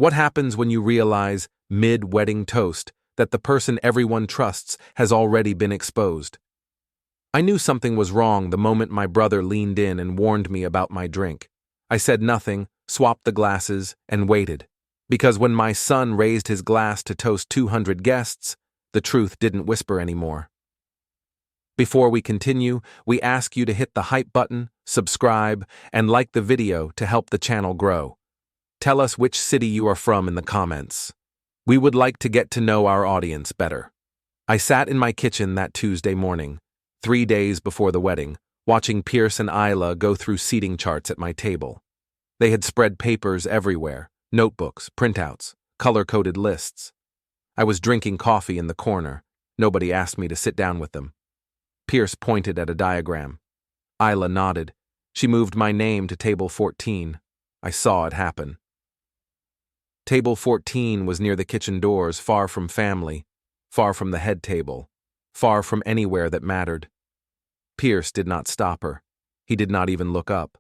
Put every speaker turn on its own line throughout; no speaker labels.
What happens when you realize, mid-wedding toast, that the person everyone trusts has already been exposed? I knew something was wrong the moment my brother leaned in and warned me about my drink. I said nothing, swapped the glasses, and waited. Because when my son raised his glass to toast 200 guests, the truth didn't whisper anymore. Before we continue, we ask you to hit the hype button, subscribe, and like the video to help the channel grow. Tell us which city you are from in the comments. We would like to get to know our audience better. I sat in my kitchen that Tuesday morning, 3 days before the wedding, watching Pierce and Isla go through seating charts at my table. They had spread papers everywhere, notebooks, printouts, color-coded lists. I was drinking coffee in the corner. Nobody asked me to sit down with them. Pierce pointed at a diagram. Isla nodded. She moved my name to table 14. I saw it happen. Table 14 was near the kitchen doors, far from family, far from the head table, far from anywhere that mattered. Pierce did not stop her. He did not even look up.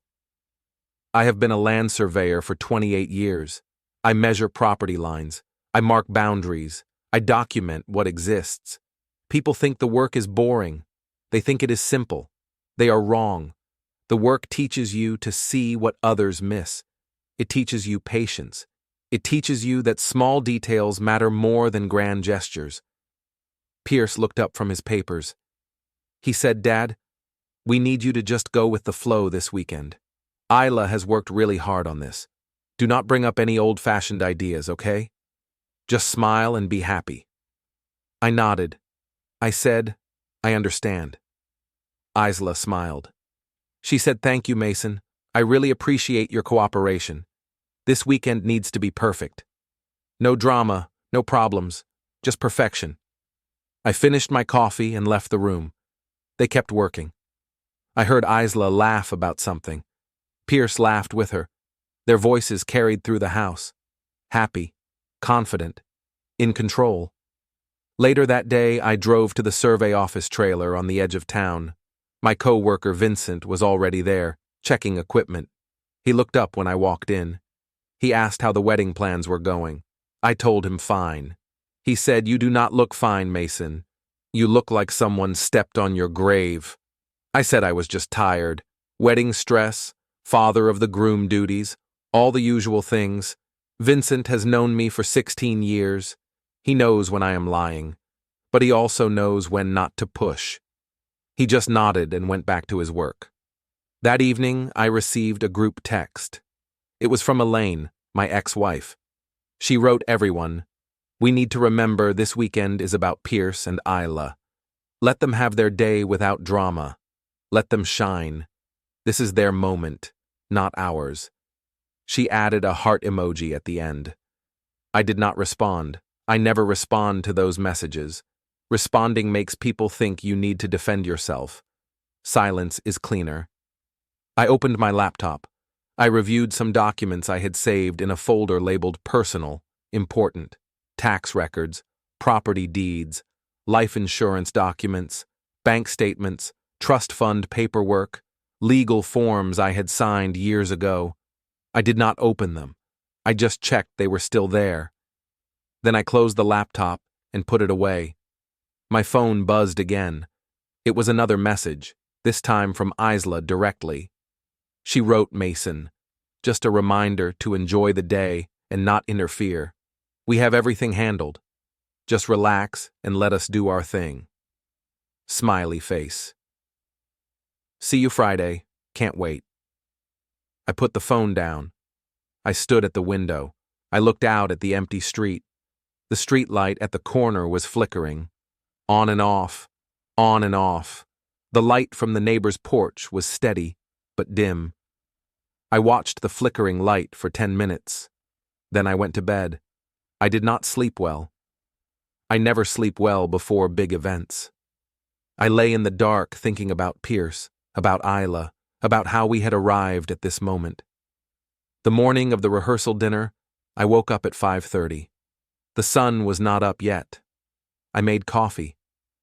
I have been a land surveyor for 28 years. I measure property lines. I mark boundaries. I document what exists. People think the work is boring. They think it is simple. They are wrong. The work teaches you to see what others miss. It teaches you patience. It teaches you that small details matter more than grand gestures. Pierce looked up from his papers. He said, "Dad, we need you to just go with the flow this weekend. Isla has worked really hard on this. Do not bring up any old-fashioned ideas, okay? Just smile and be happy." I nodded. I said, "I understand." Isla smiled. She said, "Thank you, Mason. I really appreciate your cooperation. This weekend needs to be perfect. No drama, no problems, just perfection." I finished my coffee and left the room. They kept working. I heard Isla laugh about something. Pierce laughed with her. Their voices carried through the house. Happy, confident, in control. Later that day, I drove to the survey office trailer on the edge of town. My co-worker Vincent was already there, checking equipment. He looked up when I walked in. He asked how the wedding plans were going. I told him fine. He said, "You do not look fine, Mason. You look like someone stepped on your grave." I said I was just tired. Wedding stress, father of the groom duties, all the usual things. Vincent has known me for 16 years. He knows when I am lying, but he also knows when not to push. He just nodded and went back to his work. That evening, I received a group text. It was from Elaine, my ex-wife. She wrote everyone, "We need to remember this weekend is about Pierce and Isla. Let them have their day without drama. Let them shine. This is their moment, not ours." She added a heart emoji at the end. I did not respond. I never respond to those messages. Responding makes people think you need to defend yourself. Silence is cleaner. I opened my laptop. I reviewed some documents I had saved in a folder labeled Personal, Important, tax records, property deeds, life insurance documents, bank statements, trust fund paperwork, legal forms I had signed years ago. I did not open them. I just checked they were still there. Then I closed the laptop and put it away. My phone buzzed again. It was another message, this time from Isla directly. She wrote Mason, "Just a reminder to enjoy the day and not interfere. We have everything handled. Just relax and let us do our thing." Smiley face. "See you Friday. Can't wait." I put the phone down. I stood at the window. I looked out at the empty street. The street light at the corner was flickering. On and off, on and off. The light from the neighbor's porch was steady, but dim. I watched the flickering light for 10 minutes. Then I went to bed. I did not sleep well. I never sleep well before big events. I lay in the dark thinking about Pierce, about Isla, about how we had arrived at this moment. The morning of the rehearsal dinner, I woke up at 5:30. The sun was not up yet. I made coffee.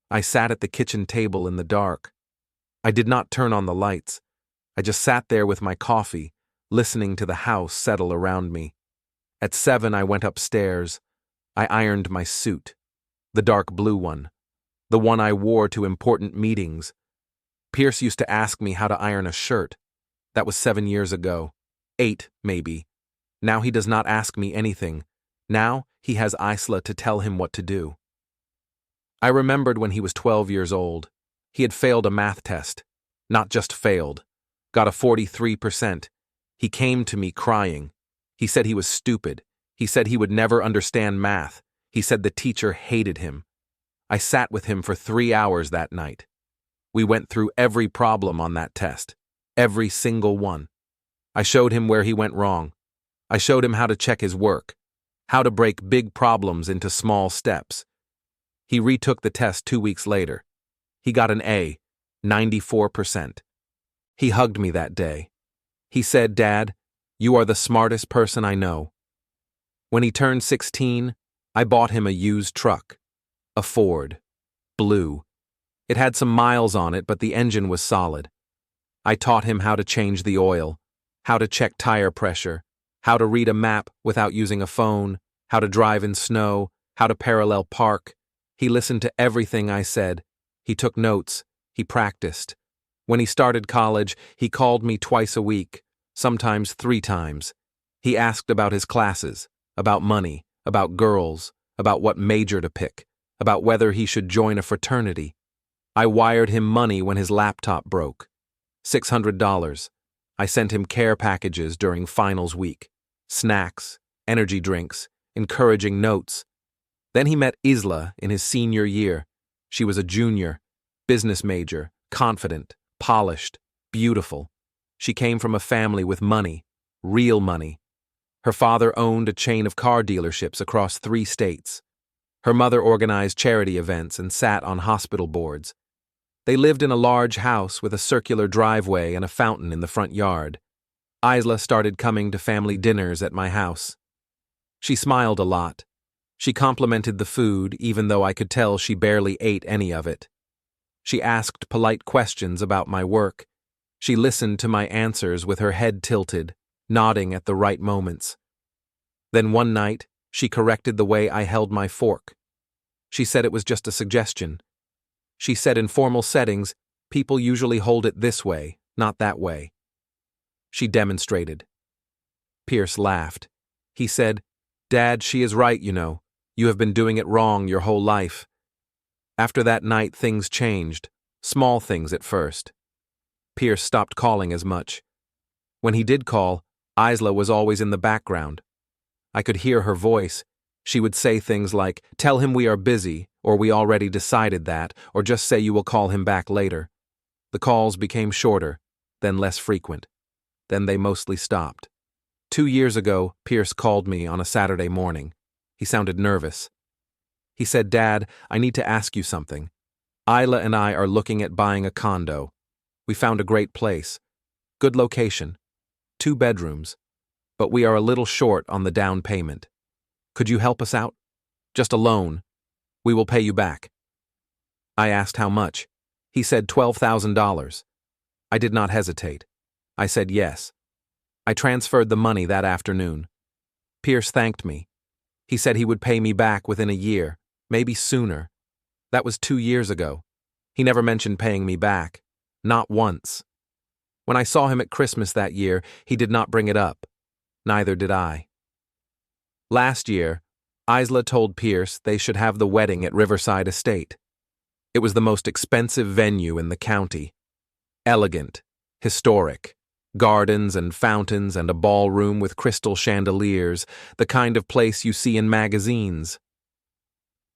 I sat at the kitchen table in the dark. I did not turn on the lights. I just sat there with my coffee, listening to the house settle around me. At 7, I went upstairs. I ironed my suit. The dark blue one. The one I wore to important meetings. Pierce used to ask me how to iron a shirt. That was 7 years ago. 8, maybe. Now he does not ask me anything. Now he has Isla to tell him what to do. I remembered when he was 12 years old. He had failed a math test. Not just failed. Got a 43%. He came to me crying. He said he was stupid. He said he would never understand math. He said the teacher hated him. I sat with him for 3 hours that night. We went through every problem on that test. Every single one. I showed him where he went wrong. I showed him how to check his work. How to break big problems into small steps. He retook the test 2 weeks later. He got an A, 94%. He hugged me that day. He said, "Dad, you are the smartest person I know." When he turned 16, I bought him a used truck. A Ford. Blue. It had some miles on it, but the engine was solid. I taught him how to change the oil, how to check tire pressure, how to read a map without using a phone, how to drive in snow, how to parallel park. He listened to everything I said. He took notes. He practiced. When he started college, he called me twice a week, sometimes 3 times. He asked about his classes, about money, about girls, about what major to pick, about whether he should join a fraternity. I wired him money when his laptop broke. $600. I sent him care packages during finals week, snacks, energy drinks, encouraging notes. Then he met Isla in his senior year. She was a junior, business major, confident, polished, beautiful. She came from a family with money, real money. Her father owned a chain of car dealerships across 3 states. Her mother organized charity events and sat on hospital boards. They lived in a large house with a circular driveway and a fountain in the front yard. Isla started coming to family dinners at my house. She smiled a lot. She complimented the food, even though I could tell she barely ate any of it. She asked polite questions about my work. She listened to my answers with her head tilted, nodding at the right moments. Then one night, she corrected the way I held my fork. She said it was just a suggestion. She said in formal settings, people usually hold it this way, not that way. She demonstrated. Pierce laughed. He said, "Dad, she is right, you know. You have been doing it wrong your whole life." After that night, things changed. Small things at first. Pierce stopped calling as much. When he did call, Isla was always in the background. I could hear her voice. She would say things like, "Tell him we are busy," or "We already decided that," or just say you will call him back later. The calls became shorter, then less frequent. Then they mostly stopped. 2 years ago, Pierce called me on a Saturday morning. He sounded nervous. He said, "Dad, I need to ask you something. Isla and I are looking at buying a condo. We found a great place. Good location. 2 bedrooms. But we are a little short on the down payment. Could you help us out? Just a loan. We will pay you back." I asked how much. He said $12,000. I did not hesitate. I said yes. I transferred the money that afternoon. Pierce thanked me. He said he would pay me back within a year, maybe sooner. That was 2 years ago. He never mentioned paying me back. Not once. When I saw him at Christmas that year, he did not bring it up. Neither did I. Last year, Isla told Pierce they should have the wedding at Riverside Estate. It was the most expensive venue in the county. Elegant, historic, gardens and fountains and a ballroom with crystal chandeliers, the kind of place you see in magazines.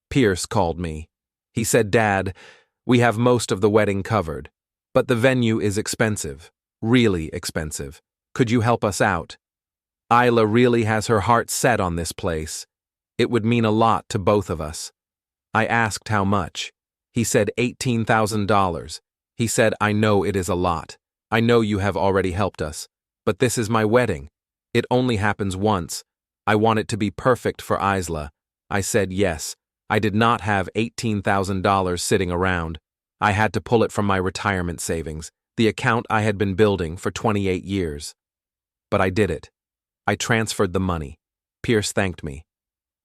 Pierce called me. He said, "Dad, we have most of the wedding covered, but the venue is expensive, really expensive. Could you help us out? Isla really has her heart set on this place. It would mean a lot to both of us." I asked how much. He said $18,000. He said, "I know it is a lot. I know you have already helped us. But this is my wedding. It only happens once. I want it to be perfect for Isla." I said yes. I did not have $18,000 sitting around. I had to pull it from my retirement savings, the account I had been building for 28 years. But I did it. I transferred the money. Pierce thanked me.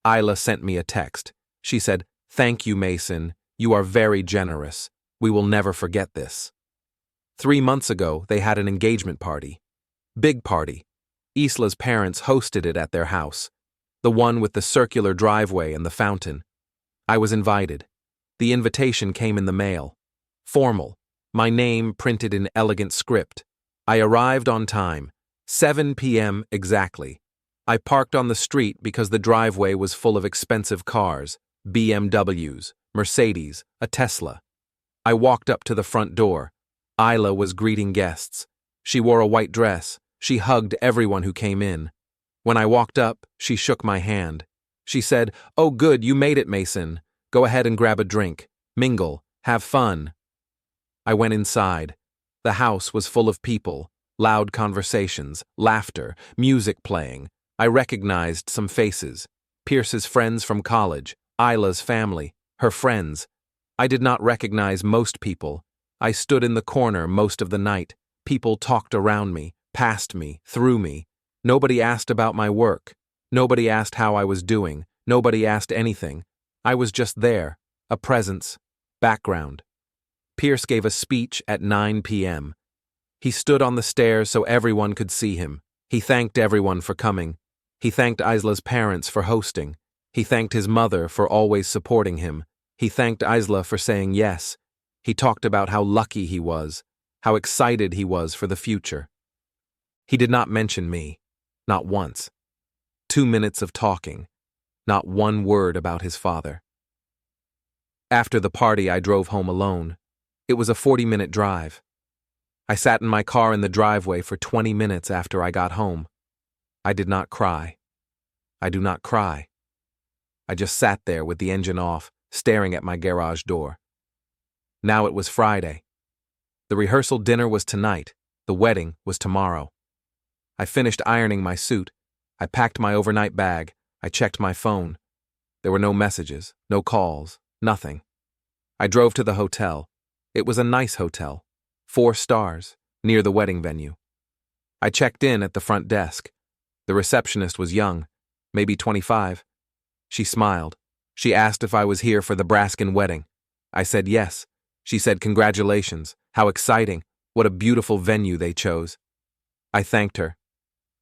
Isla sent me a text. She said, "Thank you, Mason. You are very generous. We will never forget this." 3 months ago, they had an engagement party. Big party. Isla's parents hosted it at their house. The one with the circular driveway and the fountain. I was invited. The invitation came in the mail. Formal. My name printed in elegant script. I arrived on time. 7 p.m. exactly. I parked on the street because the driveway was full of expensive cars, BMWs, Mercedes, a Tesla. I walked up to the front door. Isla was greeting guests. She wore a white dress. She hugged everyone who came in. When I walked up, she shook my hand. She said, "Oh good, you made it, Mason. Go ahead and grab a drink. Mingle. Have fun." I went inside. The house was full of people, loud conversations, laughter, music playing. I recognized some faces. Pierce's friends from college, Isla's family, her friends. I did not recognize most people. I stood in the corner most of the night. People talked around me, past me, through me. Nobody asked about my work. Nobody asked how I was doing. Nobody asked anything. I was just there, a presence, background. Pierce gave a speech at 9 p.m. He stood on the stairs so everyone could see him. He thanked everyone for coming. He thanked Isla's parents for hosting. He thanked his mother for always supporting him. He thanked Isla for saying yes. He talked about how lucky he was, how excited he was for the future. He did not mention me, not once. 2 minutes of talking, not one word about his father. After the party, I drove home alone. It was a 40-minute drive. I sat in my car in the driveway for 20 minutes after I got home. I did not cry. I do not cry. I just sat there with the engine off, staring at my garage door. Now it was Friday. The rehearsal dinner was tonight. The wedding was tomorrow. I finished ironing my suit. I packed my overnight bag. I checked my phone. There were no messages, no calls, nothing. I drove to the hotel. It was a nice hotel, 4 stars, near the wedding venue. I checked in at the front desk. The receptionist was young, maybe 25. She smiled. She asked if I was here for the Braskin wedding. I said yes. She said congratulations, how exciting, what a beautiful venue they chose. I thanked her.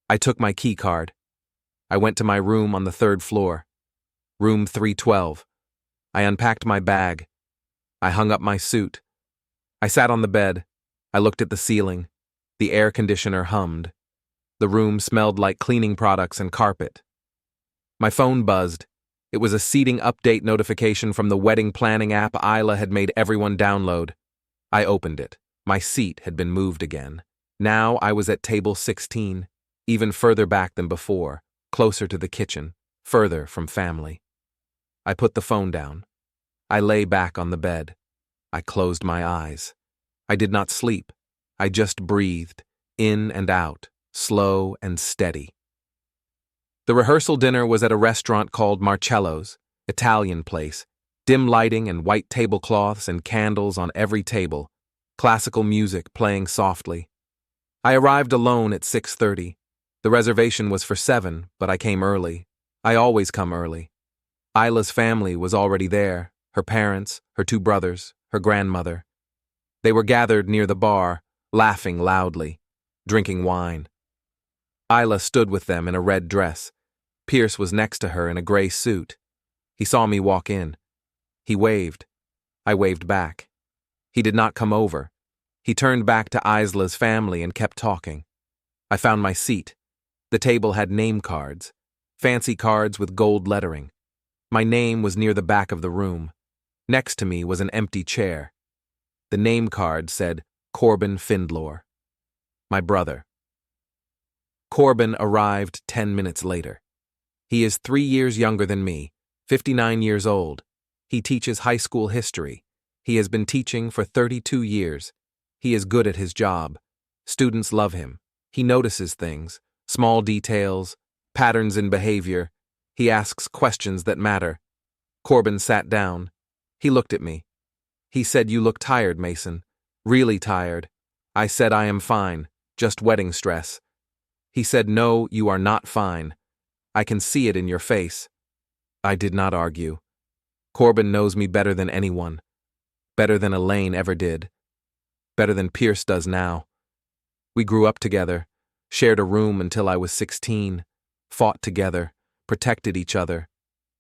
I took my key card. I went to my room on the 3rd floor, room 312. I unpacked my bag. I hung up my suit. I sat on the bed. I looked at the ceiling. The air conditioner hummed. The room smelled like cleaning products and carpet. My phone buzzed. It was a seating update notification from the wedding planning app Isla had made everyone download. I opened it. My seat had been moved again. Now I was at table 16, even further back than before, closer to the kitchen, further from family. I put the phone down. I lay back on the bed. I closed my eyes. I did not sleep. I just breathed, in and out, slow and steady. The rehearsal dinner was at a restaurant called Marcello's, Italian place, dim lighting and white tablecloths and candles on every table, classical music playing softly. I arrived alone at 6:30. The reservation was for 7, but I came early. I always come early. Isla's family was already there, her parents, her 2 brothers, her grandmother. They were gathered near the bar, laughing loudly, drinking wine. Isla stood with them in a red dress. Pierce was next to her in a gray suit. He saw me walk in. He waved. I waved back. He did not come over. He turned back to Isla's family and kept talking. I found my seat. The table had name cards, fancy cards with gold lettering. My name was near the back of the room. Next to me was an empty chair. The name card said Corbin Findlor, my brother. Corbin arrived 10 minutes later. He is 3 years younger than me, 59 years old. He teaches high school history. He has been teaching for 32 years. He is good at his job. Students love him. He notices things, small details, patterns in behavior. He asks questions that matter. Corbin sat down. He looked at me. He said, "You look tired, Mason. Really tired." I said, "I am fine, just wedding stress." He said, "No, you are not fine." I can see it in your face. I did not argue. Corbin knows me better than anyone. Better than Elaine ever did. Better than Pierce does now. We grew up together, shared a room until I was 16, fought together, protected each other.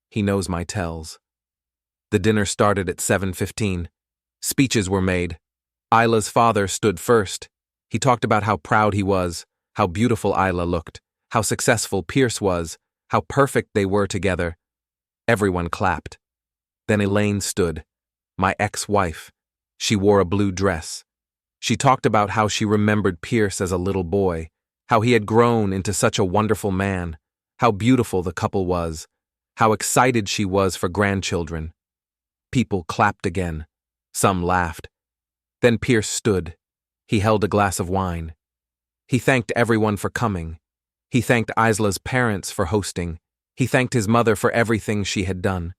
He knows my tells. The dinner started at 7:15. Speeches were made. Isla's father stood first. He talked about how proud he was, how beautiful Isla looked, how successful Pierce was, how perfect they were together. Everyone clapped. Then Elaine stood, my ex-wife. She wore a blue dress. She talked about how she remembered Pierce as a little boy, how he had grown into such a wonderful man, how beautiful the couple was, how excited she was for grandchildren. People clapped again. Some laughed. Then Pierce stood. He held a glass of wine. He thanked everyone for coming. He thanked Isla's parents for hosting. He thanked his mother for everything she had done.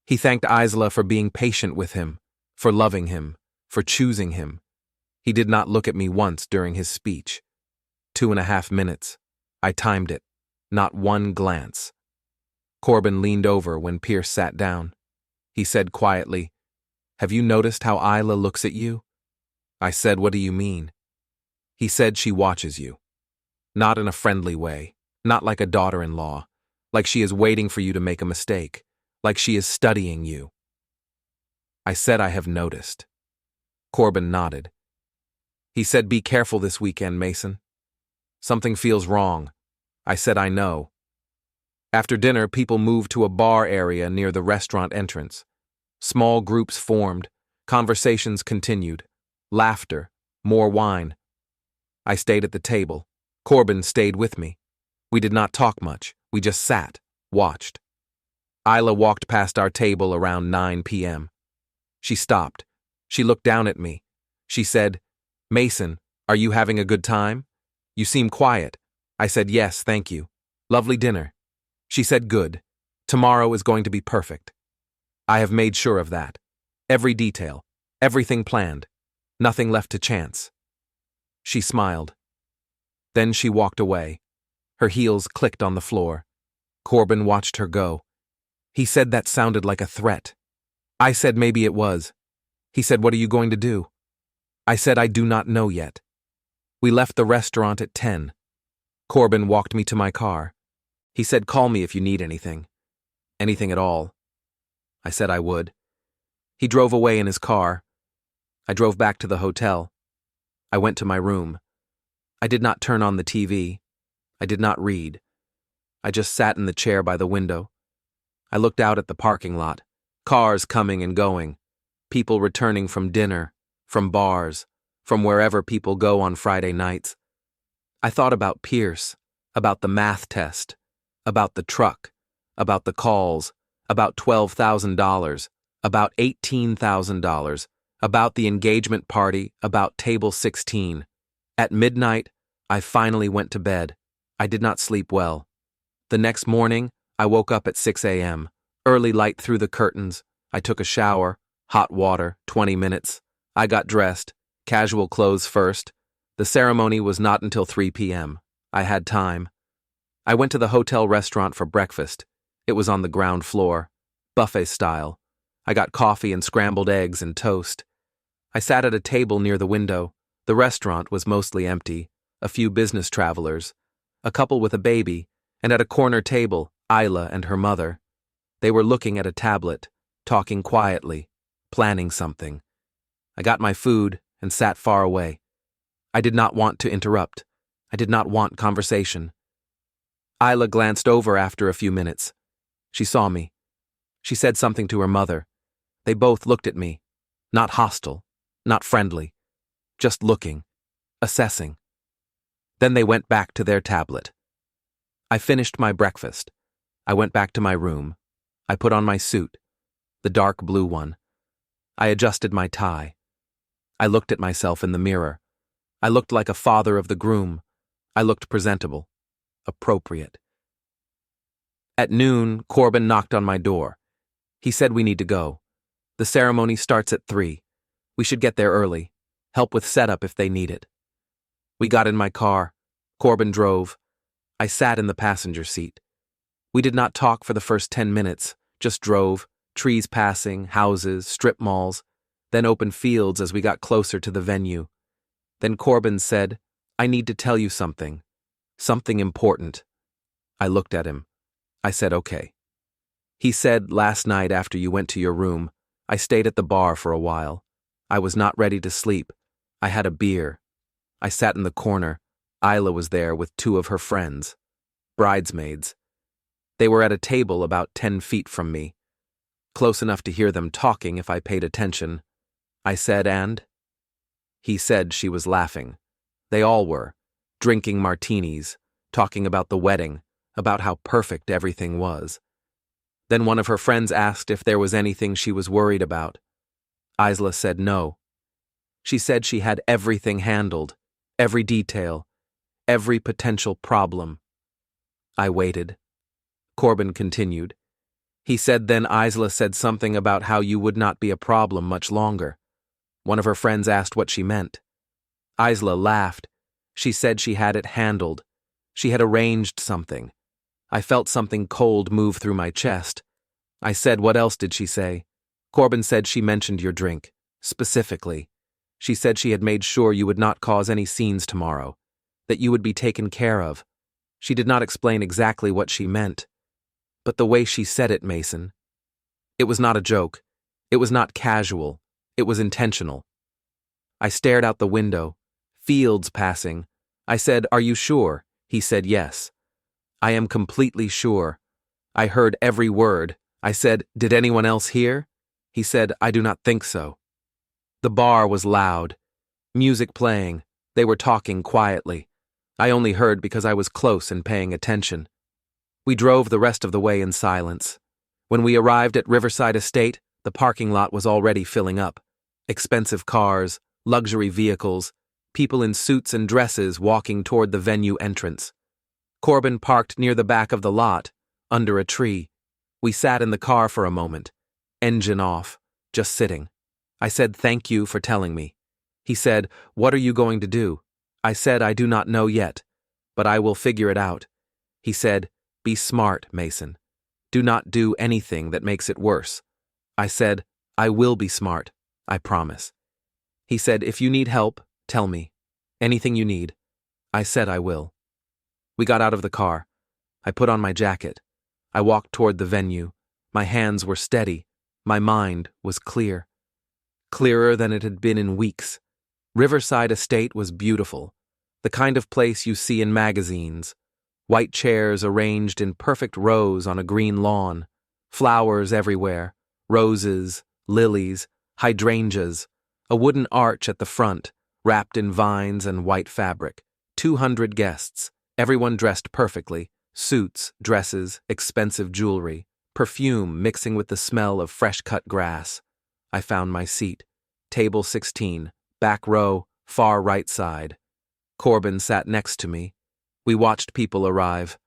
He thanked Isla for being patient with him, for loving him, for choosing him. He did not look at me once during his speech. 2.5 minutes. I timed it. Not one glance. Corbin leaned over when Pierce sat down. He said quietly, "Have you noticed how Isla looks at you?" I said, "What do you mean?" He said, "She watches you. Not in a friendly way, not like a daughter-in-law, like she is waiting for you to make a mistake, like she is studying you." I said, "I have noticed." Corbin nodded. He said, "Be careful this weekend, Mason. Something feels wrong." I said, "I know." After dinner, people moved to a bar area near the restaurant entrance. Small groups formed. Conversations continued. Laughter. More wine. I stayed at the table. Corbin stayed with me. We did not talk much. We just sat, watched. Isla walked past our table around 9 p.m. She stopped. She looked down at me. She said, "Mason, are you having a good time? You seem quiet." I said, "Yes, thank you. Lovely dinner." She said, "Good. Tomorrow is going to be perfect. I have made sure of that. Every detail, everything planned, nothing left to chance." She smiled. Then she walked away. Her heels clicked on the floor. Corbin watched her go. He said that sounded like a threat. I said maybe it was. He said, "What are you going to do?" I said, "I do not know yet." We left the restaurant at 10. Corbin walked me to my car. He said, "Call me if you need anything. Anything at all." I said I would. He drove away in his car. I drove back to the hotel. I went to my room. I did not turn on the TV. I did not read. I just sat in the chair by the window. I looked out at the parking lot. Cars coming and going. People returning from dinner, from bars, from wherever people go on Friday nights. I thought about Pierce, about the math test, about the truck, about the calls, about $12,000, about $18,000, about the engagement party, about table 16. At midnight, I finally went to bed. I did not sleep well. The next morning, I woke up at 6 a.m. Early light through the curtains. I took a shower, hot water, 20 minutes. I got dressed, casual clothes first. The ceremony was not until 3 p.m. I had time. I went to the hotel restaurant for breakfast. It was on the ground floor, buffet style. I got coffee and scrambled eggs and toast. I sat at a table near the window. The restaurant was mostly empty. A few business travelers, a couple with a baby, and at a corner table, Isla and her mother. They were looking at a tablet, talking quietly, planning something. I got my food and sat far away. I did not want to interrupt. I did not want conversation. Isla glanced over after a few minutes. She saw me. She said something to her mother. They both looked at me. Not hostile, not friendly. Just looking, assessing. Then they went back to their tablet. I finished my breakfast. I went back to my room. I put on my suit, the dark blue one. I adjusted my tie. I looked at myself in the mirror. I looked like a father of the groom. I looked presentable, appropriate. At noon, Corbin knocked on my door. He said we need to go. The ceremony starts at 3. We should get there early. Help with setup if they need it. We got in my car. Corbin drove. I sat in the passenger seat. We did not talk for the first 10 minutes, just drove, trees passing, houses, strip malls, then open fields as we got closer to the venue. Then Corbin said, "I need to tell you something. Something important." I looked at him. I said, "Okay." He said, "Last night after you went to your room, I stayed at the bar for a while. I was not ready to sleep. I had a beer. I sat in the corner. Isla was there with 2 of her friends, bridesmaids. They were at a table about 10 feet from me, close enough to hear them talking if I paid attention. I said, "And?" He said she was laughing. They all were, drinking martinis, talking about the wedding, about how perfect everything was. Then one of her friends asked if there was anything she was worried about. Isla said no. She said she had everything handled, every detail, every potential problem. I waited. Corbin continued. He said then Isla said something about how you would not be a problem much longer. One of her friends asked what she meant. Isla laughed. She said she had it handled. She had arranged something. I felt something cold move through my chest. I said, "What else did she say?" Corbin said she mentioned your drink, specifically. She said she had made sure you would not cause any scenes tomorrow, that you would be taken care of. She did not explain exactly what she meant. But the way she said it, Mason. It was not a joke. It was not casual. It was intentional. I stared out the window, fields passing. I said, "Are you sure?" He said, "Yes." "I am completely sure." I heard every word. I said, "Did anyone else hear?" He said, "I do not think so." The bar was loud. Music playing. They were talking quietly. I only heard because I was close and paying attention. We drove the rest of the way in silence. When we arrived at Riverside Estate, the parking lot was already filling up. Expensive cars, luxury vehicles, people in suits and dresses walking toward the venue entrance. Corbin parked near the back of the lot, under a tree. We sat in the car for a moment, engine off, just sitting. I said, "Thank you for telling me." He said, "What are you going to do?" I said, "I do not know yet, but I will figure it out." He said, "Be smart, Mason. Do not do anything that makes it worse." I said, "I will be smart, I promise." He said, "If you need help, tell me. Anything you need." I said I will. We got out of the car. I put on my jacket. I walked toward the venue. My hands were steady. My mind was clear. Clearer than it had been in weeks. Riverside Estate was beautiful. The kind of place you see in magazines. White chairs arranged in perfect rows on a green lawn. Flowers everywhere. Roses, lilies, hydrangeas. A wooden arch at the front, wrapped in vines and white fabric. 200 guests, everyone dressed perfectly. Suits, dresses, expensive jewelry, perfume mixing with the smell of fresh-cut grass. I found my seat. Table 16, back row, far right side. Corbin sat next to me. We watched people arrive.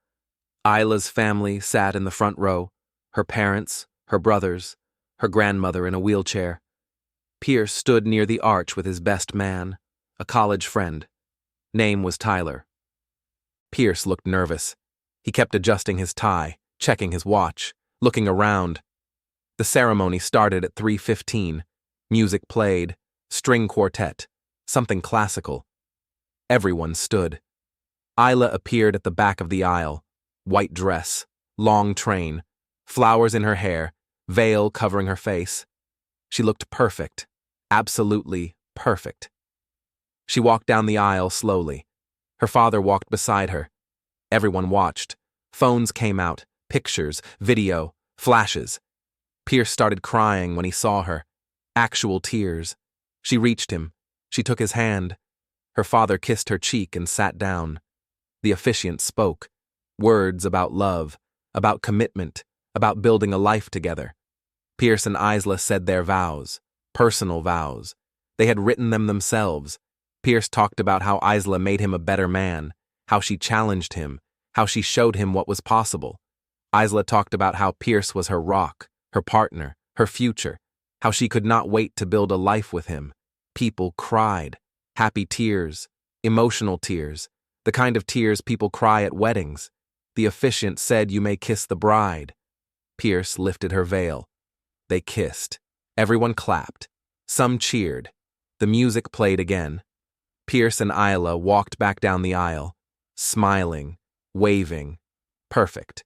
Isla's family sat in the front row, her parents, her brothers, her grandmother in a wheelchair. Pierce stood near the arch with his best man, a college friend. Name was Tyler. Pierce looked nervous. He kept adjusting his tie, checking his watch, looking around. The ceremony started at 3:15. Music played, string quartet, something classical. Everyone stood. Isla appeared at the back of the aisle, white dress, long train, flowers in her hair, veil covering her face. She looked perfect, absolutely perfect. She walked down the aisle slowly. Her father walked beside her. Everyone watched. Phones came out, pictures, video, flashes. Pierce started crying when he saw her. Actual tears. She reached him. She took his hand. Her father kissed her cheek and sat down. The officiant spoke. Words about love, about commitment, about building a life together. Pierce and Isla said their vows, personal vows. They had written them themselves. Pierce talked about how Isla made him a better man, how she challenged him, how she showed him what was possible. Isla talked about how Pierce was her rock, her partner, her future, how she could not wait to build a life with him. People cried. Happy tears, emotional tears, the kind of tears people cry at weddings. The officiant said you may kiss the bride. Pierce lifted her veil. They kissed. Everyone clapped. Some cheered. The music played again. Pierce and Isla walked back down the aisle, smiling, waving. Perfect.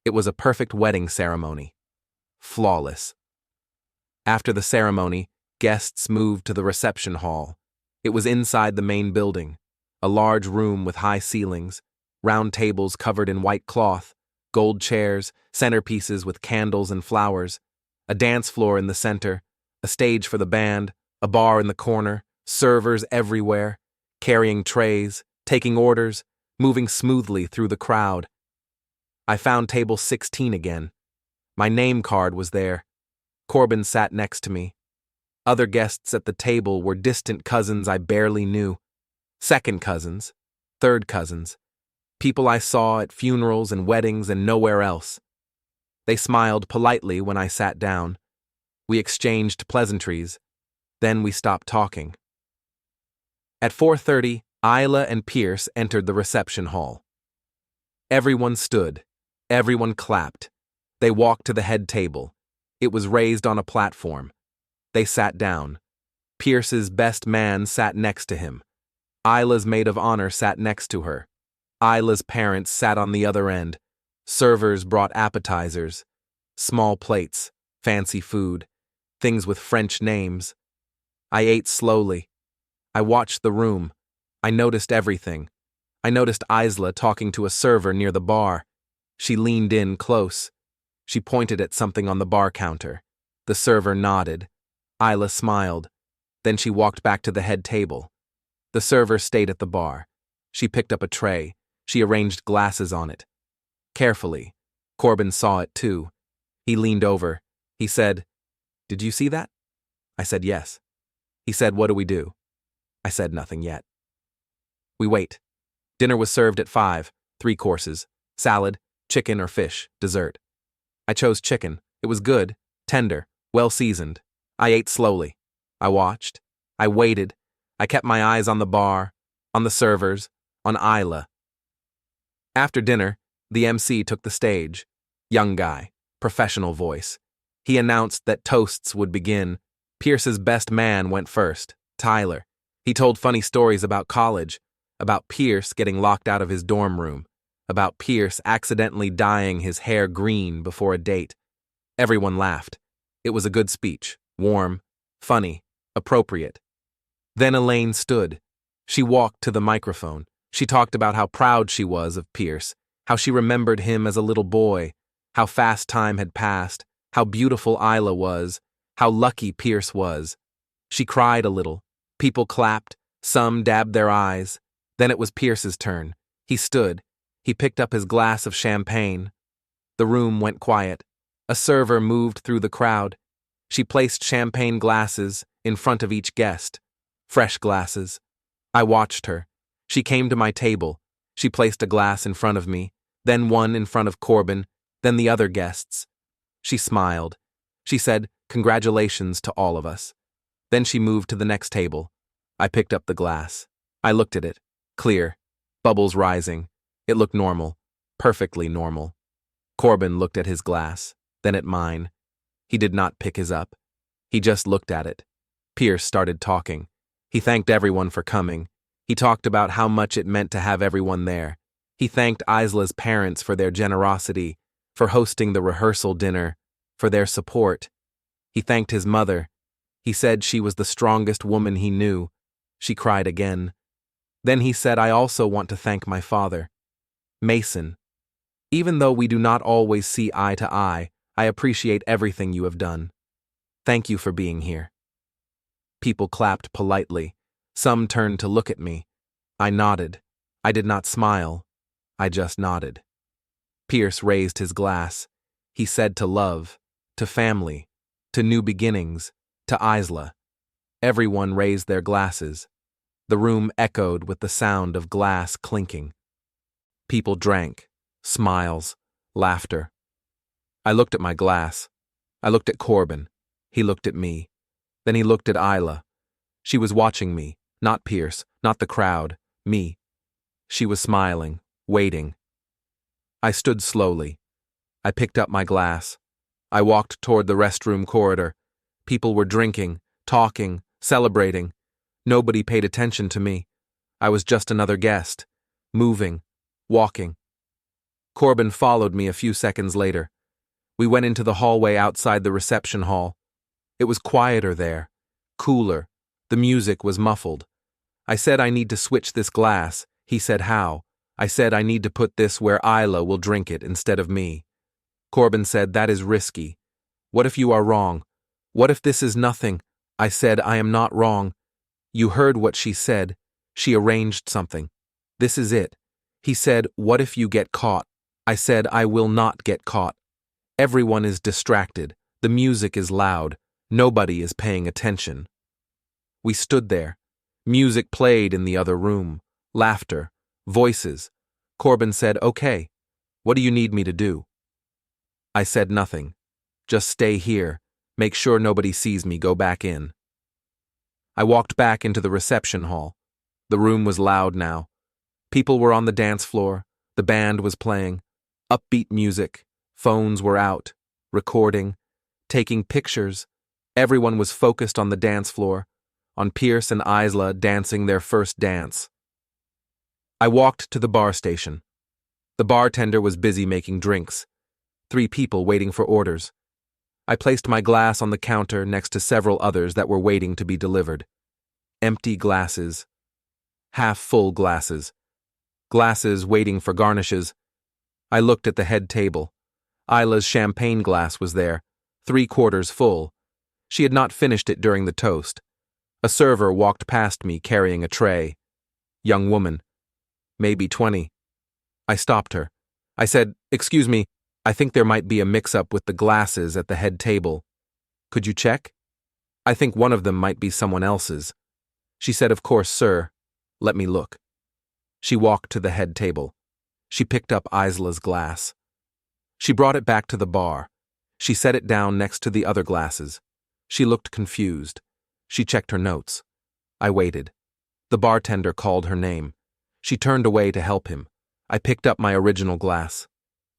It was a perfect wedding ceremony. Flawless. After the ceremony, guests moved to the reception hall. It was inside the main building, a large room with high ceilings, round tables covered in white cloth, gold chairs, centerpieces with candles and flowers, a dance floor in the center, a stage for the band, a bar in the corner, servers everywhere, carrying trays, taking orders, moving smoothly through the crowd. I found table 16 again. My name card was there. Corbin sat next to me. Other guests at the table were distant cousins I barely knew, second cousins, third cousins, people I saw at funerals and weddings and nowhere else. They smiled politely when I sat down. We exchanged pleasantries. Then we stopped talking. At 4:30, Isla and Pierce entered the reception hall. Everyone stood. Everyone clapped. They walked to the head table. It was raised on a platform. They sat down. Pierce's best man sat next to him. Isla's maid of honor sat next to her. Isla's parents sat on the other end. Servers brought appetizers, small plates, fancy food, things with French names. I ate slowly. I watched the room. I noticed everything. I noticed Isla talking to a server near the bar. She leaned in close. She pointed at something on the bar counter. The server nodded. Isla smiled. Then she walked back to the head table. The server stayed at the bar. She picked up a tray. She arranged glasses on it. Carefully. Corbin saw it too. He leaned over. He said, "Did you see that?" I said yes. He said, "What do we do?" I said nothing yet. We wait. Dinner was served at 5, 3 courses, salad, chicken or fish, dessert. I chose chicken. It was good, tender, well seasoned. I ate slowly. I watched. I waited. I kept my eyes on the bar, on the servers, on Isla. After dinner, the MC took the stage. Young guy, professional voice. He announced that toasts would begin. Pierce's best man went first, Tyler. He told funny stories about college, about Pierce getting locked out of his dorm room, about Pierce accidentally dyeing his hair green before a date. Everyone laughed. It was a good speech, warm, funny, appropriate. Then Elaine stood. She walked to the microphone. She talked about how proud she was of Pierce, how she remembered him as a little boy, how fast time had passed, how beautiful Isla was, how lucky Pierce was. She cried a little. People clapped. Some dabbed their eyes. Then it was Pierce's turn. He stood. He picked up his glass of champagne. The room went quiet. A server moved through the crowd. She placed champagne glasses in front of each guest. Fresh glasses. I watched her. She came to my table. She placed a glass in front of me, then one in front of Corbin, then the other guests. She smiled. She said, "Congratulations to all of us." Then she moved to the next table. I picked up the glass. I looked at it. Clear. Bubbles rising. It looked normal. Perfectly normal. Corbin looked at his glass, then at mine. He did not pick his up. He just looked at it. Pierce started talking. He thanked everyone for coming. He talked about how much it meant to have everyone there. He thanked Isla's parents for their generosity, for hosting the rehearsal dinner, for their support. He thanked his mother. He said she was the strongest woman he knew. She cried again. Then he said, "I also want to thank my father. Mason, even though we do not always see eye to eye, I appreciate everything you have done. Thank you for being here." People clapped politely. Some turned to look at me. I nodded. I did not smile. I just nodded. Pierce raised his glass. He said to love, to family, to new beginnings, to Isla. Everyone raised their glasses. The room echoed with the sound of glass clinking. People drank. Smiles. Laughter. I looked at my glass. I looked at Corbin. He looked at me. Then he looked at Isla. She was watching me, not Pierce, not the crowd, me. She was smiling, waiting. I stood slowly. I picked up my glass. I walked toward the restroom corridor. People were drinking, talking, celebrating. Nobody paid attention to me. I was just another guest, moving, walking. Corbin followed me a few seconds later. We went into the hallway outside the reception hall. It was quieter there, cooler. The music was muffled. I said I need to switch this glass. He said how. I said I need to put this where Isla will drink it instead of me. Corbin said that is risky. What if you are wrong? What if this is nothing? I said I am not wrong. You heard what she said. She arranged something. This is it. He said, what if you get caught? I said I will not get caught. Everyone is distracted. The music is loud. Nobody is paying attention. We stood there. Music played in the other room. Laughter. Voices. Corbin said, okay. What do you need me to do? I said nothing. Just stay here. Make sure nobody sees me go back in. I walked back into the reception hall. The room was loud now. People were on the dance floor. The band was playing. Upbeat music. Phones were out. Recording. Taking pictures. Everyone was focused on the dance floor, on Pierce and Isla dancing their first dance. I walked to the bar station. The bartender was busy making drinks. 3 people waiting for orders. I placed my glass on the counter next to several others that were waiting to be delivered. Empty glasses. Half-full glasses. Glasses waiting for garnishes. I looked at the head table. Isla's champagne glass was there, 3/4 full. She had not finished it during the toast. A server walked past me carrying a tray. Young woman. Maybe 20. I stopped her. I said, excuse me, I think there might be a mix-up with the glasses at the head table. Could you check? I think one of them might be someone else's. She said, of course, sir. Let me look. She walked to the head table. She picked up Isla's glass. She brought it back to the bar. She set it down next to the other glasses. She looked confused. She checked her notes. I waited. The bartender called her name. She turned away to help him. I picked up my original glass,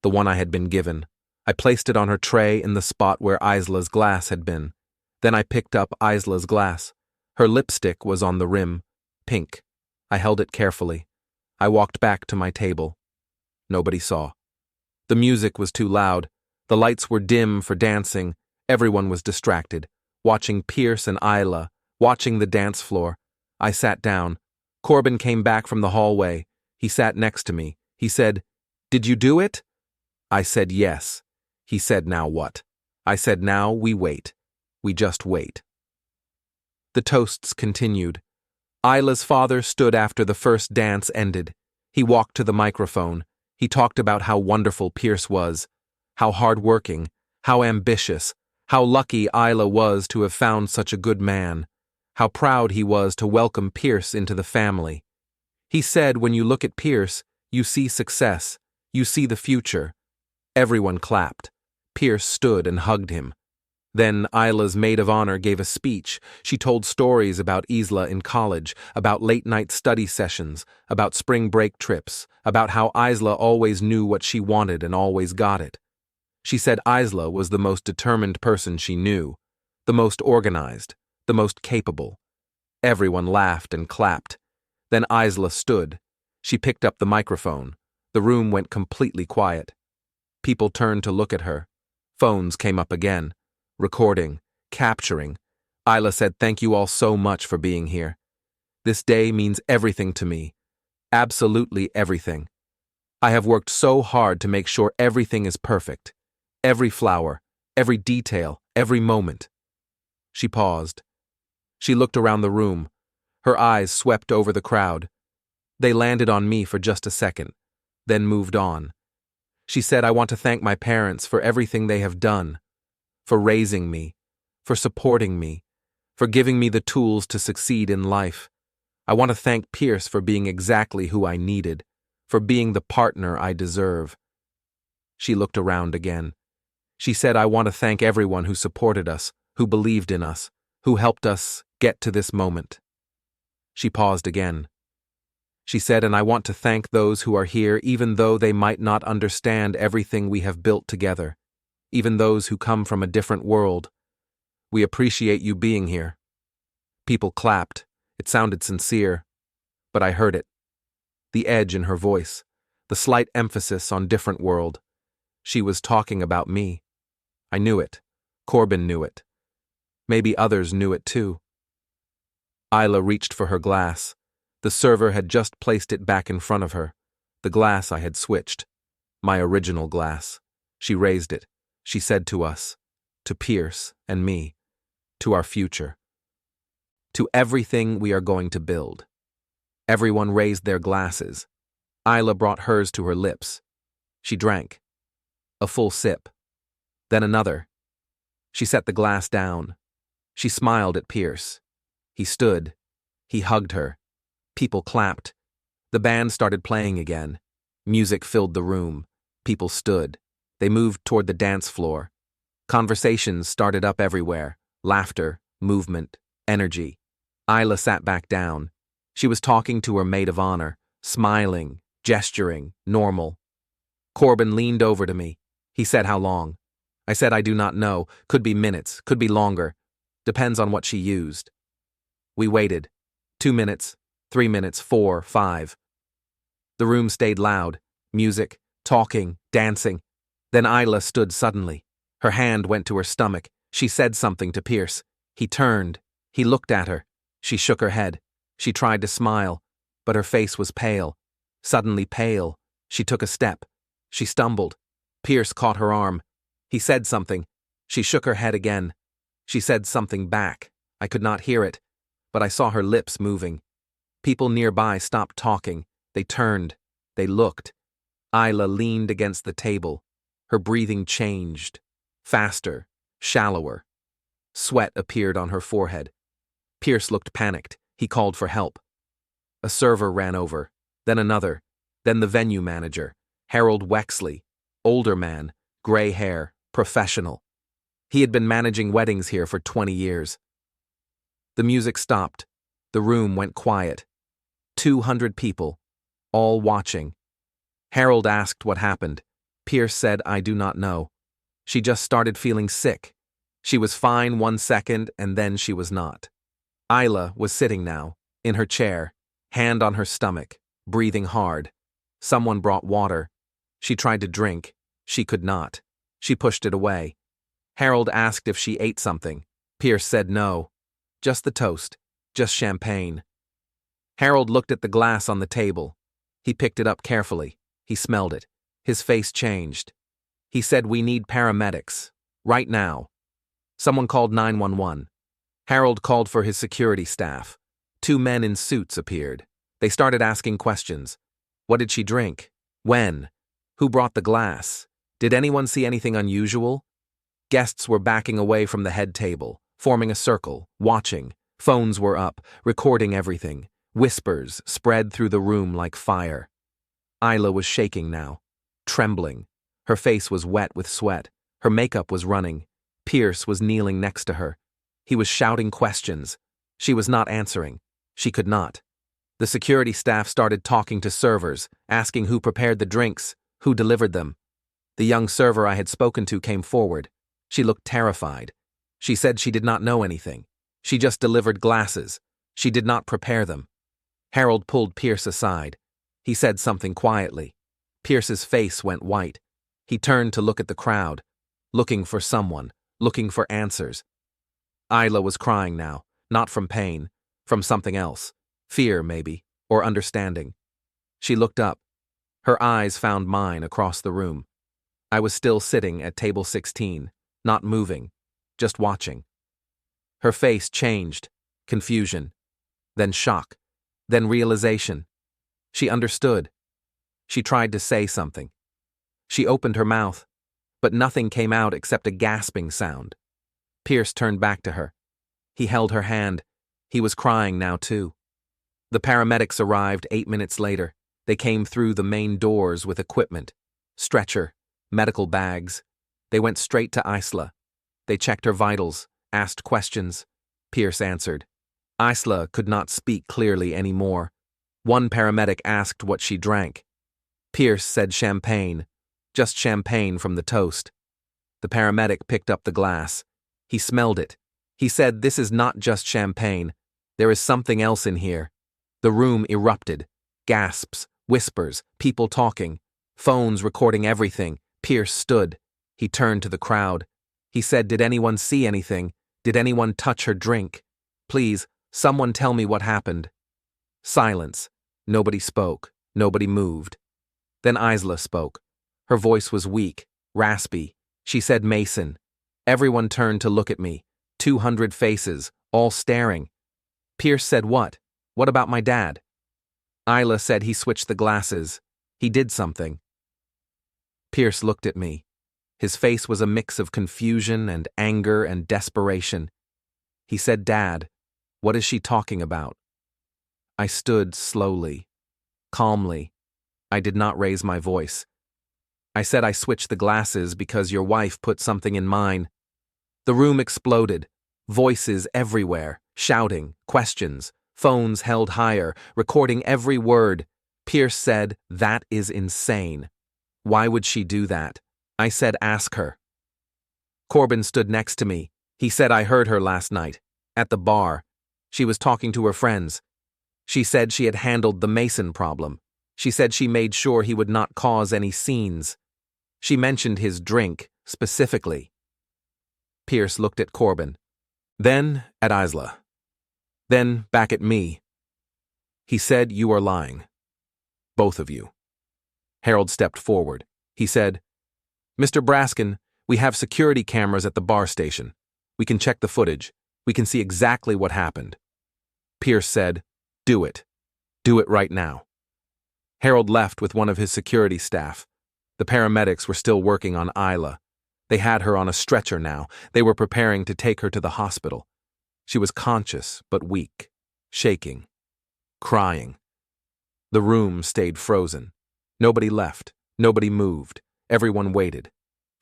the one I had been given. I placed it on her tray in the spot where Isla's glass had been. Then I picked up Isla's glass. Her lipstick was on the rim, pink. I held it carefully. I walked back to my table. Nobody saw. The music was too loud. The lights were dim for dancing. Everyone was distracted, watching Pierce and Isla, watching the dance floor. I sat down. Corbin came back from the hallway. He sat next to me. He said, "Did you do it?" I said yes. He said, "Now what?" I said, "Now we wait. We just wait." The toasts continued. Isla's father stood after the first dance ended. He walked to the microphone. He talked about how wonderful Pierce was, how hard-working, how ambitious, how lucky Isla was to have found such a good man, how proud he was to welcome Pierce into the family. He said when you look at Pierce, you see success, you see the future. Everyone clapped. Pierce stood and hugged him. Then Isla's maid of honor gave a speech. She told stories about Isla in college, about late-night study sessions, about spring break trips, about how Isla always knew what she wanted and always got it. She said Isla was the most determined person she knew, the most organized, the most capable. Everyone laughed and clapped. Then Isla stood. She picked up the microphone. The room went completely quiet. People turned to look at her. Phones came up again. Recording, capturing. Isla said, "Thank you all so much for being here. This day means everything to me. Absolutely everything. I have worked so hard to make sure everything is perfect. Every flower, every detail, every moment." She paused. She looked around the room. Her eyes swept over the crowd. They landed on me for just a second, then moved on. She said, "I want to thank my parents for everything they have done, for raising me, for supporting me, for giving me the tools to succeed in life. I want to thank Pierce for being exactly who I needed, for being the partner I deserve." She looked around again. She said, "I want to thank everyone who supported us, who believed in us, who helped us get to this moment." She paused again. she said, and I want to thank those who are here even though they might not understand everything we have built together, even those who come from a different world. We appreciate you being here. People clapped. It sounded sincere, but I heard it. The edge in her voice, the slight emphasis on different world. She was talking about me. I knew it. Corbin knew it. Maybe others knew it too. Isla reached for her glass. The server had just placed it back in front of her. The glass I had switched. My original glass. She raised it. She said to us, to Pierce and me, to our future, to everything we are going to build. Everyone raised their glasses. Isla brought hers to her lips. She drank. A full sip. Then another. She set the glass down. She smiled at Pierce. He stood. He hugged her. People clapped. The band started playing again. Music filled the room. People stood. They moved toward the dance floor. Conversations started up everywhere. Laughter, movement, energy. Isla sat back down. She was talking to her maid of honor, smiling, gesturing, normal. Corbin leaned over to me. He said, "How long?" I said, "I do not know. Could be minutes, could be longer. Depends on what she used." We waited. 2 minutes, 3 minutes, 4, 5. The room stayed loud. Music, talking, dancing. Then Isla stood suddenly. Her hand went to her stomach. She said something to Pierce. He turned. He looked at her. She shook her head. She tried to smile, but her face was pale. Suddenly pale. She took a step. She stumbled. Pierce caught her arm. He said something. She shook her head again. She said something back. I could not hear it, but I saw her lips moving. People nearby stopped talking. They turned. They looked. Isla leaned against the table. Her breathing changed. Faster. Shallower. Sweat appeared on her forehead. Pierce looked panicked. He called for help. A server ran over. Then another. Then the venue manager, Harold Wexley. Older man. Gray hair. Professional. He had been managing weddings here for 20 years. The music stopped. The room went quiet. 200 people. All watching. Harold asked what happened. Pierce said, "I do not know. She just started feeling sick. She was fine 1 second and then she was not." Isla was sitting now, in her chair, hand on her stomach, breathing hard. Someone brought water. She tried to drink. She could not. She pushed it away. Harold asked if she ate something. Pierce said no. Just the toast. Just champagne. Harold looked at the glass on the table. He picked it up carefully. He smelled it. His face changed. He said, "We need paramedics. Right now." Someone called 911. Harold called for his security staff. 2 men in suits appeared. They started asking questions. What did she drink? When? Who brought the glass? Did anyone see anything unusual? Guests were backing away from the head table, forming a circle, watching. Phones were up, recording everything. Whispers spread through the room like fire. Isla was shaking now, trembling. Her face was wet with sweat. Her makeup was running. Pierce was kneeling next to her. He was shouting questions. She was not answering. She could not. The security staff started talking to servers, asking who prepared the drinks, who delivered them. The young server I had spoken to came forward. She looked terrified. She said she did not know anything. She just delivered glasses. She did not prepare them. Harold pulled Pierce aside. He said something quietly. Pierce's face went white. He turned to look at the crowd, looking for someone, looking for answers. Isla was crying now, not from pain, from something else. Fear, maybe, or understanding. She looked up. Her eyes found mine across the room. I was still sitting at table 16, not moving, just watching. Her face changed, confusion, then shock, then realization. She understood. She tried to say something. She opened her mouth, but nothing came out except a gasping sound. Pierce turned back to her. He held her hand. He was crying now too. The paramedics arrived 8 minutes later. They came through the main doors with equipment, stretcher, medical bags. They went straight to Isla. They checked her vitals, asked questions. Pierce answered. Isla could not speak clearly anymore. One paramedic asked what she drank. Pierce said champagne, just champagne from the toast. The paramedic picked up the glass. He smelled it. He said, "This is not just champagne. There is something else in here." The room erupted. Gasps, whispers, people talking, phones recording everything. Pierce stood. He turned to the crowd. He said, "Did anyone see anything? Did anyone touch her drink? Please, someone tell me what happened." Silence. Nobody spoke. Nobody moved. Then Isla spoke. Her voice was weak, raspy. She said, "Mason." Everyone turned to look at me. 200 faces, all staring. Pierce said, "What? What about my dad?" Isla said he switched the glasses. He did something. Pierce looked at me. His face was a mix of confusion and anger and desperation. He said, "Dad, what is she talking about?" I stood slowly, calmly. I did not raise my voice. I said I switched the glasses because your wife put something in mine. The room exploded. Voices everywhere, shouting, questions, phones held higher, recording every word. Pierce said, "That is insane. Why would she do that?" I said, "Ask her." Corbin stood next to me. He said, "I heard her last night, at the bar. She was talking to her friends. She said she had handled the Mason problem. She said she made sure he would not cause any scenes. She mentioned his drink, specifically." Pierce looked at Corbin, then at Isla, then back at me. He said, "You are lying. Both of you." Harold stepped forward. He said, "Mr. Braskin, we have security cameras at the bar station. We can check the footage. We can see exactly what happened." Pierce said, "Do it. Do it right now." Harold left with one of his security staff. The paramedics were still working on Isla. They had her on a stretcher now. They were preparing to take her to the hospital. She was conscious but weak, shaking, crying. The room stayed frozen. Nobody left. Nobody moved. Everyone waited.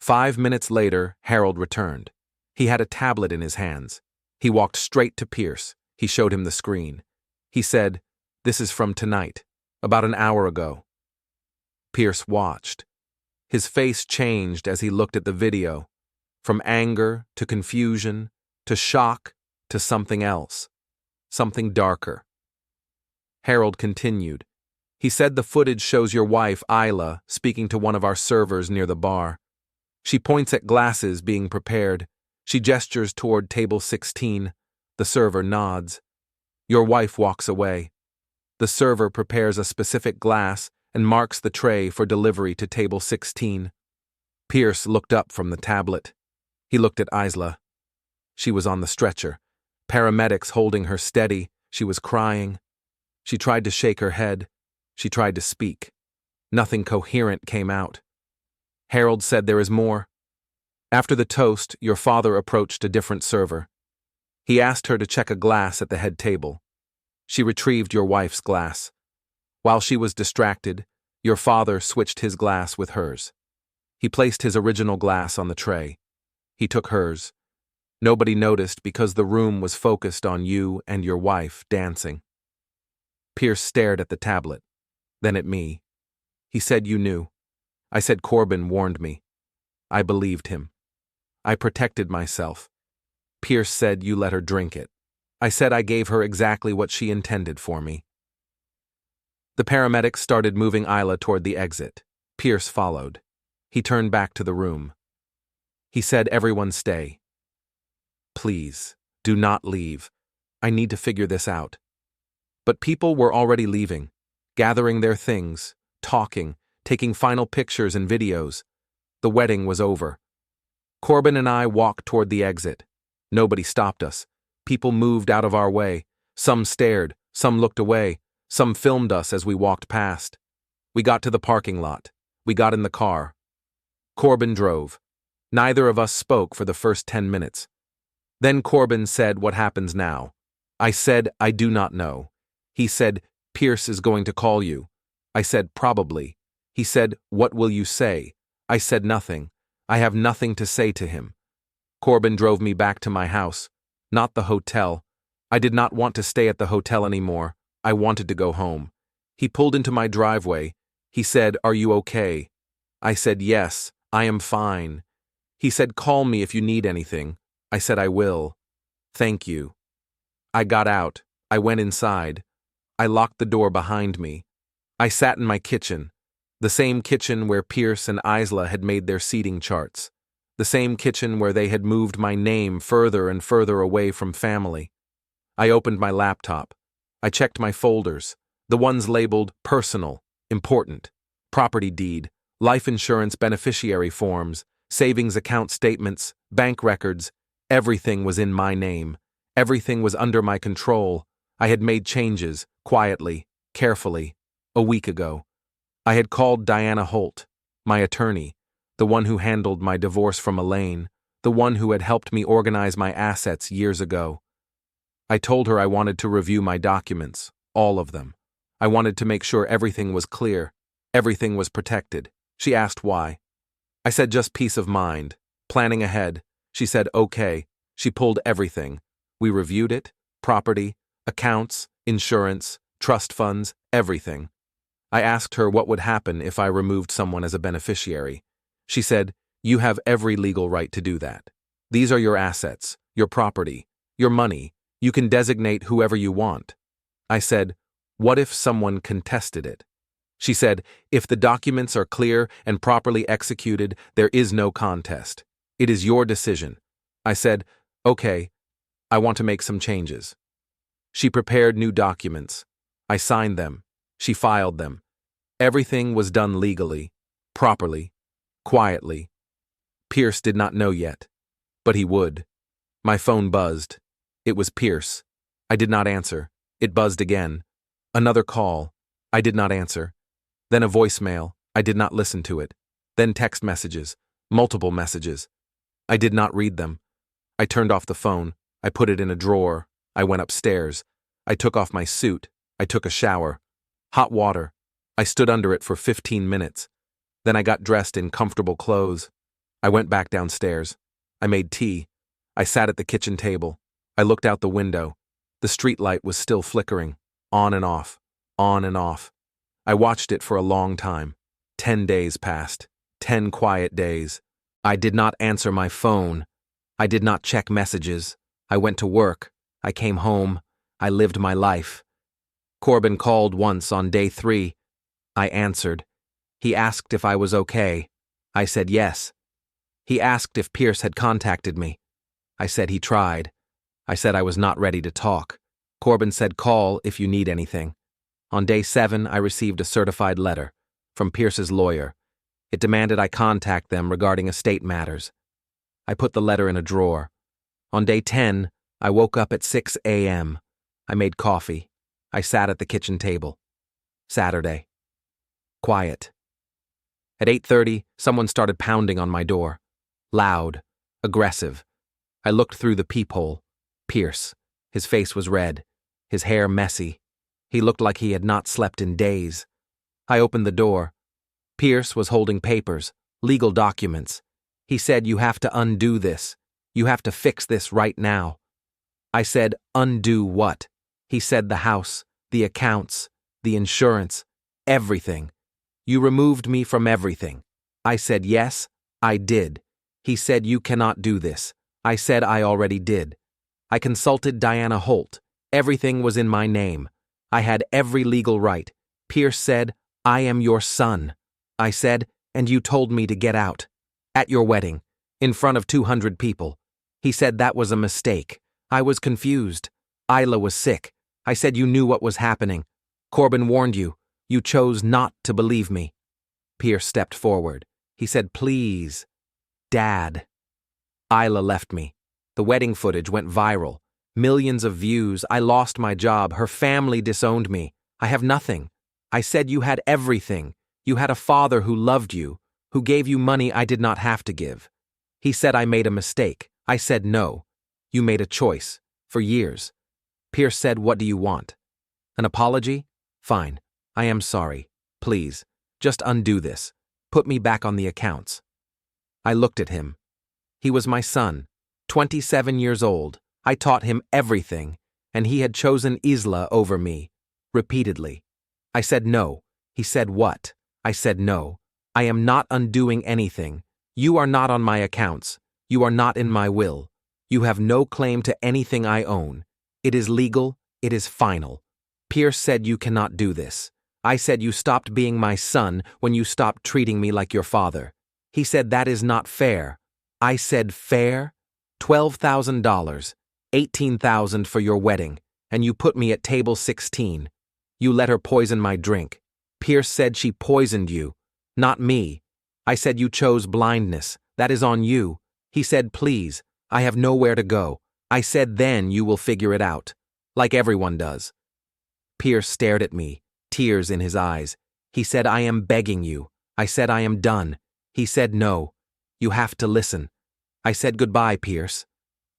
5 minutes later, Harold returned. He had a tablet in his hands. He walked straight to Pierce. He showed him the screen. He said, "This is from tonight, about an hour ago." Pierce watched. His face changed as he looked at the video, from anger to confusion to shock to something else, something darker. Harold continued. He said, "The footage shows your wife, Isla, speaking to one of our servers near the bar. She points at glasses being prepared. She gestures toward table 16. The server nods. Your wife walks away. The server prepares a specific glass and marks the tray for delivery to table 16. Pierce looked up from the tablet. He looked at Isla. She was on the stretcher. Paramedics holding her steady. She was crying. She tried to shake her head. She tried to speak. Nothing coherent came out. Harold said, "There is more." After the toast, your father approached a different server. He asked her to check a glass at the head table. She retrieved your wife's glass. While she was distracted, your father switched his glass with hers. He placed his original glass on the tray. He took hers. Nobody noticed because the room was focused on you and your wife dancing. Pierce stared at the tablet, then at me. He said, "You knew." I said, "Corbin warned me." I believed him. I protected myself. Pierce said, "You let her drink it." I said I gave her exactly what she intended for me. The paramedics started moving Isla toward the exit. Pierce followed. He turned back to the room. He said, "Everyone stay. Please, do not leave. I need to figure this out." But people were already leaving, gathering their things, talking, taking final pictures and videos. The wedding was over. Corbin and I walked toward the exit. Nobody stopped us. People moved out of our way. Some stared, some looked away. Some filmed us as we walked past. We got to the parking lot. We got in the car. Corbin drove. Neither of us spoke for the first 10 minutes. Then Corbin said, "What happens now?" I said, "I do not know." He said, "Pierce is going to call you." I said, "Probably." He said, "What will you say?" I said, "Nothing. I have nothing to say to him." Corbin drove me back to my house, not the hotel. I did not want to stay at the hotel anymore. I wanted to go home. He pulled into my driveway. He said, "Are you okay?" I said, "Yes, I am fine." He said, "Call me if you need anything." I said, "I will. Thank you." I got out. I went inside. I locked the door behind me. I sat in my kitchen, the same kitchen where Pierce and Isla had made their seating charts, the same kitchen where they had moved my name further and further away from family. I opened my laptop. I checked my folders, the ones labeled personal, important, property deed, life insurance beneficiary forms, savings account statements, bank records. Everything was in my name. Everything was under my control. I had made changes, quietly, carefully, a week ago. I had called Diana Holt, my attorney, the one who handled my divorce from Elaine, the one who had helped me organize my assets years ago. I told her I wanted to review my documents, all of them. I wanted to make sure everything was clear, everything was protected. She asked why. I said just peace of mind, planning ahead. She said okay. She pulled everything. We reviewed it, property, accounts, insurance, trust funds, everything. I asked her what would happen if I removed someone as a beneficiary. She said, "You have every legal right to do that. These are your assets, your property, your money. You can designate whoever you want." I said, "What if someone contested it?" She said, "If the documents are clear and properly executed, there is no contest. It is your decision." I said, "Okay, I want to make some changes." She prepared new documents. I signed them. She filed them. Everything was done legally, properly, quietly. Pierce did not know yet, but he would. My phone buzzed. It was Pierce. I did not answer. It buzzed again. Another call. I did not answer. Then a voicemail. I did not listen to it. Then text messages. Multiple messages. I did not read them. I turned off the phone. I put it in a drawer. I went upstairs. I took off my suit. I took a shower. Hot water. I stood under it for 15 minutes. Then I got dressed in comfortable clothes. I went back downstairs. I made tea. I sat at the kitchen table. I looked out the window. The street light was still flickering, on and off, on and off. I watched it for a long time. 10 days passed. 10 quiet days. I did not answer my phone. I did not check messages. I went to work. I came home. I lived my life. Corbin called once on day 3. I answered. He asked if I was okay. I said yes. He asked if Pierce had contacted me. I said he tried. I said I was not ready to talk. Corbin said call if you need anything. On day 7, I received a certified letter from Pierce's lawyer. It demanded I contact them regarding estate matters. I put the letter in a drawer. On day 10, I woke up at 6 a.m. I made coffee. I sat at the kitchen table. Saturday. Quiet. At 8:30, someone started pounding on my door. Loud. Aggressive. I looked through the peephole. Pierce. His face was red. His hair messy. He looked like he had not slept in days. I opened the door. Pierce was holding papers, legal documents. He said, "You have to undo this. You have to fix this right now." I said, "Undo what?" He said, "The house, the accounts, the insurance, everything. You removed me from everything." I said, "Yes, I did." He said, "You cannot do this." I said, "I already did." I consulted Diana Holt. Everything was in my name. I had every legal right. Pierce said, "I am your son." I said, "And you told me to get out. At your wedding. In front of 200 people." He said that was a mistake. I was confused. Isla was sick. I said you knew what was happening. Corbin warned you. You chose not to believe me. Pierce stepped forward. He said, "Please, Dad." Isla left me. The wedding footage went viral. Millions of views. I lost my job. Her family disowned me. I have nothing. I said you had everything. You had a father who loved you, who gave you money I did not have to give. He said I made a mistake. I said no. You made a choice. For years. Pierce said, "What do you want? An apology? Fine. I am sorry. Please. Just undo this. Put me back on the accounts." I looked at him. He was my son, 27 years old. I taught him everything, and he had chosen Isla over me, repeatedly. I said no. He said what? I said no. I am not undoing anything. You are not on my accounts. You are not in my will. You have no claim to anything I own. It is legal. It is final. Pierce said you cannot do this. I said you stopped being my son when you stopped treating me like your father. He said that is not fair. I said fair? $12,000, $18,000 for your wedding, and you put me at table 16. You let her poison my drink. Pierce said she poisoned you, not me. I said you chose blindness. That is on you. He said please, I have nowhere to go. I said then you will figure it out, like everyone does. Pierce stared at me, tears in his eyes. He said I am begging you. I said I am done. He said no. You have to listen. I said goodbye, Pierce.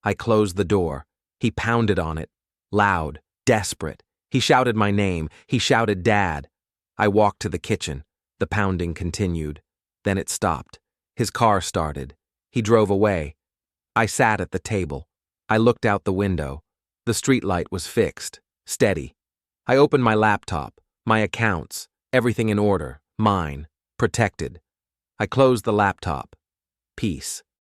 I closed the door. He pounded on it, loud, desperate. He shouted my name. He shouted Dad. I walked to the kitchen. The pounding continued. Then it stopped. His car started. He drove away. I sat at the table. I looked out the window. The streetlight was fixed, steady. I opened my laptop, my accounts, everything in order, mine, protected. I closed the laptop. Peace.